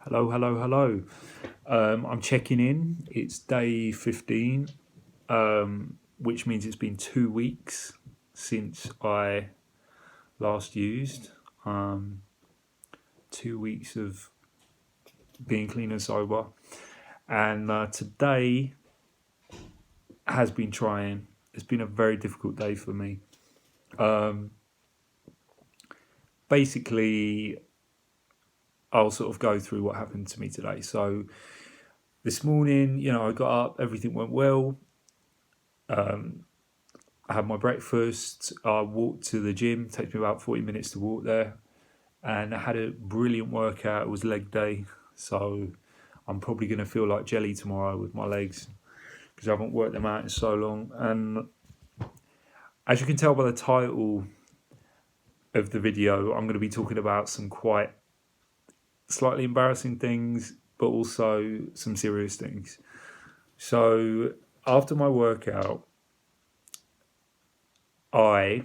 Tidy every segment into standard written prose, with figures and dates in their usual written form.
Hello, hello, hello. I'm checking in. It's day 15, which means it's been 2 weeks since I last used. 2 weeks of being clean and sober. And today has been trying. It's been a very difficult day for me. Basically, I'll sort of go through what happened to me today. So this morning, I got up, everything went well. I had my breakfast. I walked to the gym. It takes me about 40 minutes to walk there. And I had a brilliant workout. It was leg day. So I'm probably going to feel like jelly tomorrow with my legs because I haven't worked them out in so long. And as you can tell by the title of the video, I'm going to be talking about some quite slightly embarrassing things, but also some serious things. So after my workout, I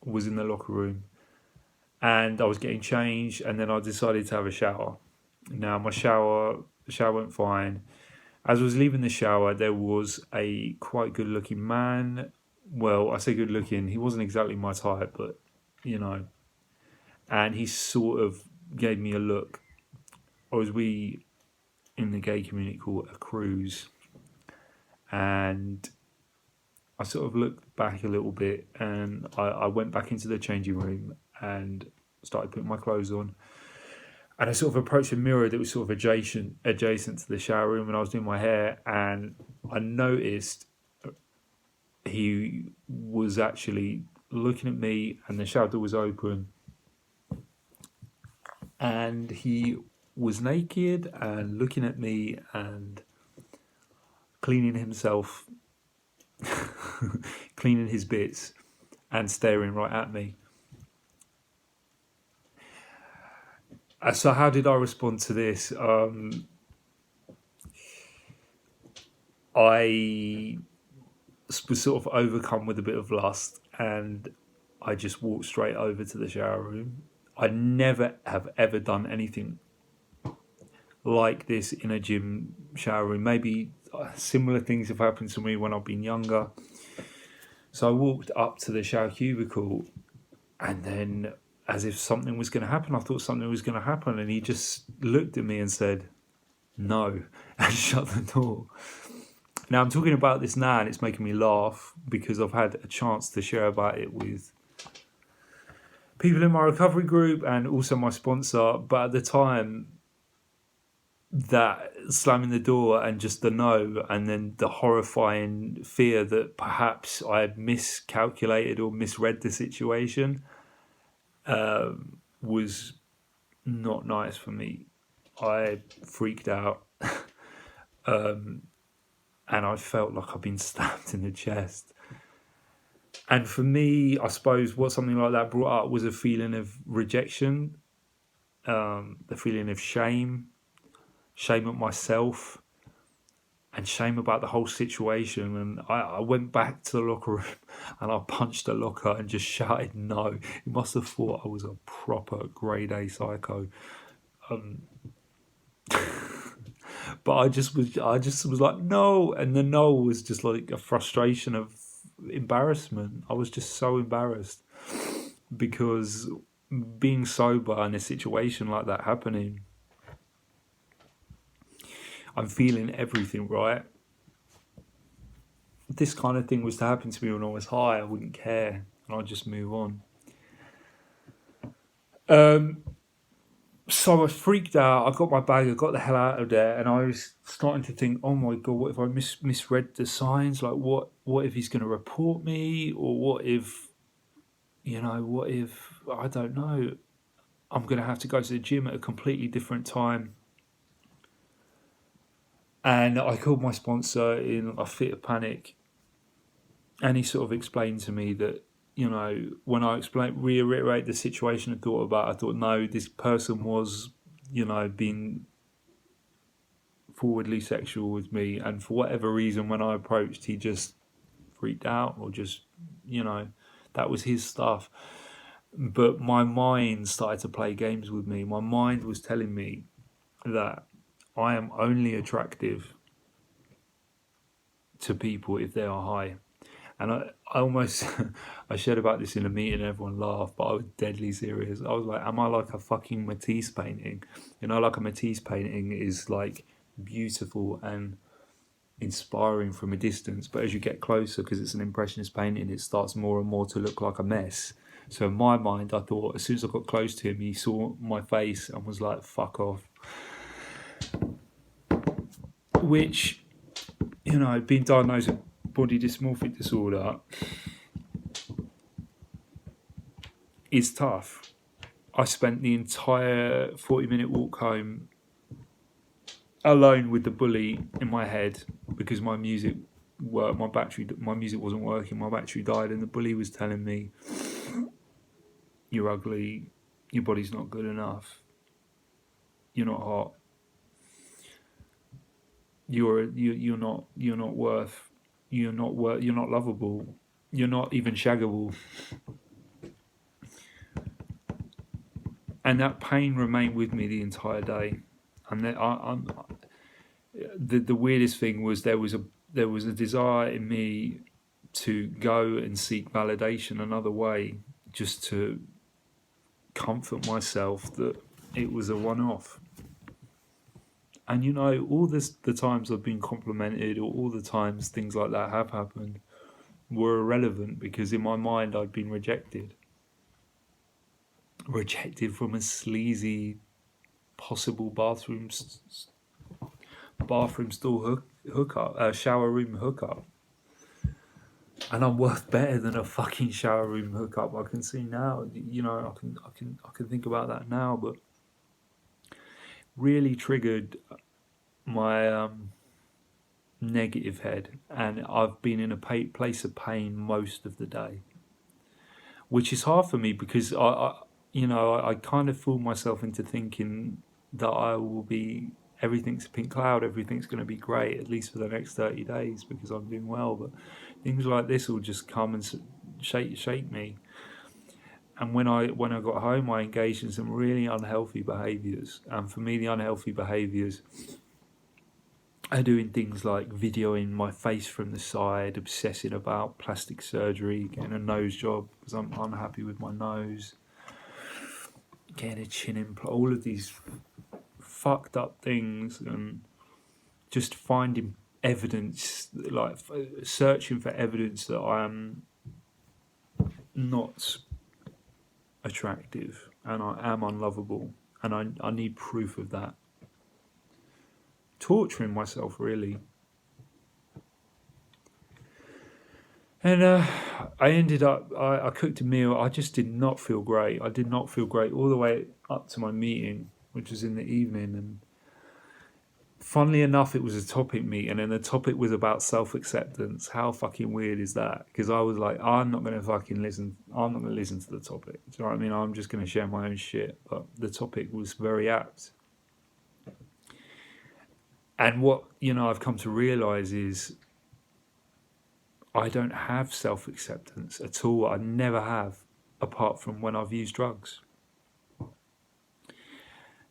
was in the locker room and I was getting changed, and then I decided to have a shower. Now my shower went fine. As I was leaving the shower, there was a quite good looking man. Well, I say good looking, he wasn't exactly my type, but and he sort of gave me a look, or as we in the gay community call it, a cruise. And I sort of looked back a little bit, and I went back into the changing room and started putting my clothes on. And I sort of approached a mirror that was sort of adjacent to the shower room, and I was doing my hair, and I noticed he was actually looking at me, and the shower door was open, and he was naked and looking at me and cleaning himself, cleaning his bits and staring right at me. So how did I respond to this? I was sort of overcome with a bit of lust, and I just walked straight over to the shower room. I never have ever done anything like this in a gym shower room. Maybe similar things have happened to me when I've been younger. So I walked up to the shower cubicle, and then as if something was going to happen, I thought something was going to happen, and he just looked at me and said, "No," and shut the door. Now I'm talking about this now, and it's making me laugh because I've had a chance to share about it with people in my recovery group and also my sponsor. But at the time, that slamming the door and just the no, and then the horrifying fear that perhaps I had miscalculated or misread the situation, was not nice for me. I freaked out. And I felt like I'd been stabbed in the chest. And for me, I suppose what something like that brought up was a feeling of rejection, the feeling of shame at myself, and shame about the whole situation. And I went back to the locker room and I punched the locker and just shouted no. He must have thought I was a proper grade A psycho. But I just was like, no. And the no was just like a frustration of embarrassment. I was just so embarrassed because being sober in a situation like that happening, I'm feeling everything, right? If this kind of thing was to happen to me when I was high, I wouldn't care and I'd just move on. So I freaked out. I got my bag. I got the hell out of there, and I was starting to think, "Oh my god, what if I misread the signs? Like, what if he's going to report me, or what if I don't know? I'm going to have to go to the gym at a completely different time." And I called my sponsor in a fit of panic, and he sort of explained to me that, when I reiterate the situation I thought, no, this person was, being forwardly sexual with me. And for whatever reason, when I approached, he just freaked out, or just, that was his stuff. But my mind started to play games with me. My mind was telling me that I am only attractive to people if they are high. And I almost, I shared about this in a meeting, everyone laughed, but I was deadly serious. I was like, am I like a fucking Matisse painting? You know, like a Matisse painting is like beautiful and inspiring from a distance, but as you get closer, because it's an impressionist painting, it starts more and more to look like a mess. So in my mind, I thought as soon as I got close to him, he saw my face and was like, fuck off. Which, you know, being diagnosed with body dysmorphic disorder is tough. I spent the entire 40-minute walk home alone with the bully in my head because my music wasn't working, my battery died, and the bully was telling me, you're ugly, your body's not good enough, you're not hot, you're not worth, you're not lovable, you're not even shaggable. And that pain remained with me the entire day. And the weirdest thing was there was a desire in me to go and seek validation another way, just to comfort myself that it was a one-off. And you know, all the times I've been complimented, or all the times things like that have happened, were irrelevant because in my mind I'd been rejected from a sleazy possible bathroom stall hookup, shower room hookup. And I'm worth better than a fucking shower room hookup. I can see now, you know, I can think about that now, but really triggered my negative head, and I've been in a place of pain most of the day, which is hard for me because I kind of fool myself into thinking that I will be, everything's a pink cloud, everything's going to be great, at least for the next 30 days because I'm doing well, but things like this will just come and shake me. And when I got home, I engaged in some really unhealthy behaviours. And for me, the unhealthy behaviours are doing things like videoing my face from the side, obsessing about plastic surgery, getting a nose job because I'm unhappy with my nose, getting a chin implant, all of these fucked up things, and just finding evidence, like searching for evidence that I am not attractive and I am unlovable, and I need proof of that. Torturing myself, really. And I ended up, I cooked a meal. I just did not feel great. I did not feel great all the way up to my meeting, which was in the evening. And funnily enough, it was a topic meeting, and the topic was about self-acceptance. How fucking weird is that? Because I was like, I'm not going to fucking listen. I'm not going to listen to the topic. Do you know what I mean? I'm just going to share my own shit. But the topic was very apt. And what, I've come to realise is I don't have self-acceptance at all. I never have, apart from when I've used drugs.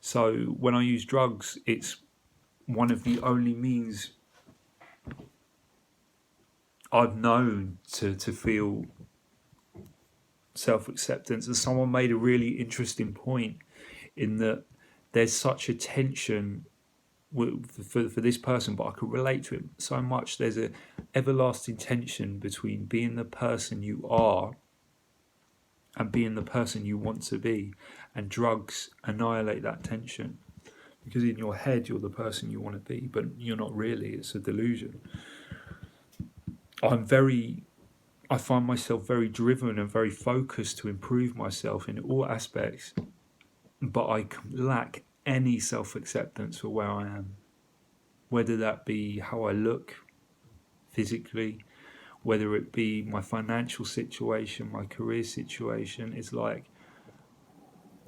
So when I use drugs, it's one of the only means I've known to feel self-acceptance. And someone made a really interesting point in that there's such a tension for this person, but I could relate to it so much. There's a everlasting tension between being the person you are and being the person you want to be, and drugs annihilate that tension, because in your head you're the person you want to be, but you're not really. It's a delusion. I find myself very driven and very focused to improve myself in all aspects, but I lack any self-acceptance for where I am, whether that be how I look physically, whether it be my financial situation, my career situation. It's like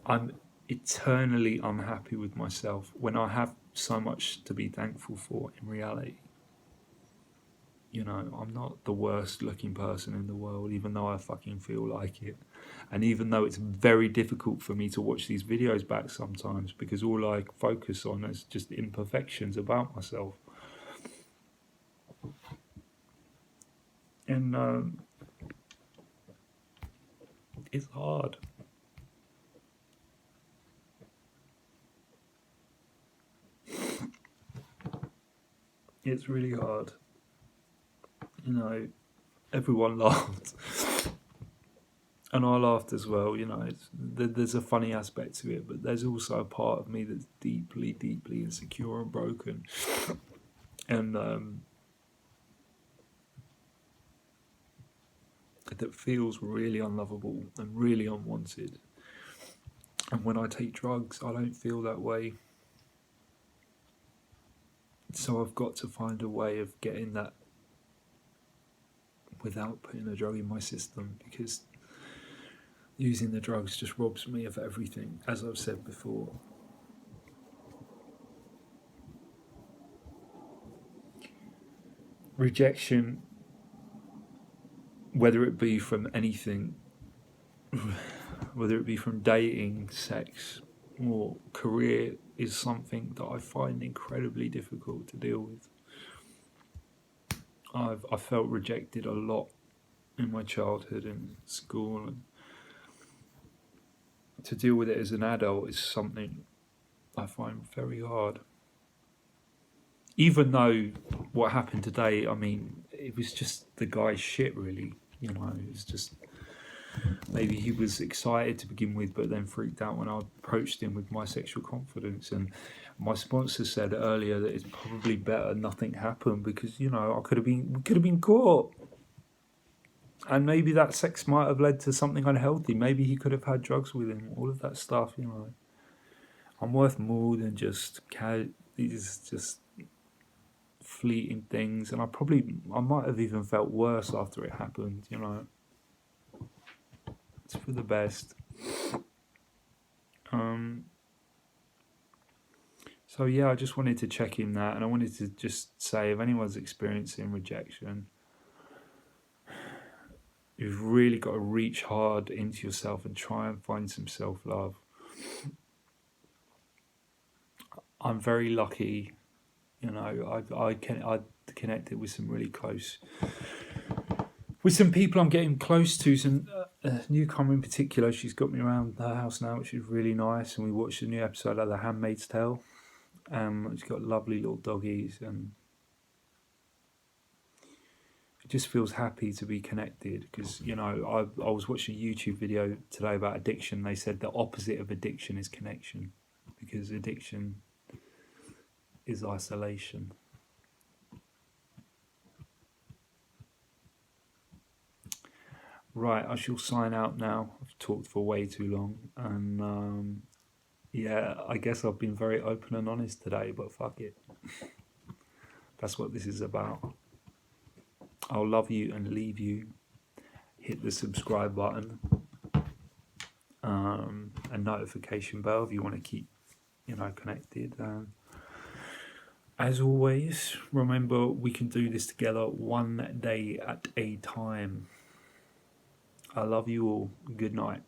I'm eternally unhappy with myself when I have so much to be thankful for in reality. You know, I'm not the worst looking person in the world, even though I fucking feel like it. And even though it's very difficult for me to watch these videos back sometimes, because all I focus on is just imperfections about myself. And it's hard. It's really hard. You know, everyone laughed. And I laughed as well. You know, there's a funny aspect to it, but there's also a part of me that's deeply, deeply insecure and broken. And that feels really unlovable and really unwanted. And when I take drugs, I don't feel that way. So I've got to find a way of getting that without putting a drug in my system, because using the drugs just robs me of everything, as I've said before. Rejection, whether it be from anything, whether it be from dating, sex, or career, is something that I find incredibly difficult to deal with. I felt rejected a lot in my childhood and school, and to deal with it as an adult is something I find very hard. Even though what happened today, I mean, it was just the guy's shit, really. You know, it was just, maybe he was excited to begin with, but then freaked out when I approached him with my sexual confidence. And my sponsor said earlier that it's probably better nothing happened, because, you know, we could have been caught. And maybe that sex might have led to something unhealthy. Maybe he could have had drugs with him. All of that stuff, you know. I'm worth more than just these just fleeting things. And I might have even felt worse after it happened, you know. It's for the best. So yeah, I just wanted to check in that, and I wanted to just say, if anyone's experiencing rejection, you've really got to reach hard into yourself and try and find some self-love. I'm very lucky, you know. I connected with some really close, with some people I'm getting close to. Some newcomer in particular, she's got me around her house now, which is really nice. And we watched a new episode of The Handmaid's Tale. She's got lovely little doggies, and it just feels happy to be connected. Because, you know, I was watching a YouTube video today about addiction. They said the opposite of addiction is connection, because addiction is isolation. Right, I shall sign out now. I've talked for way too long, and yeah, I guess I've been very open and honest today, but fuck it. That's what this is about. I'll love you and leave you. Hit the subscribe button and notification bell if you want to keep, you know, connected. As always, remember, we can do this together one day at a time. I love you all. Good night.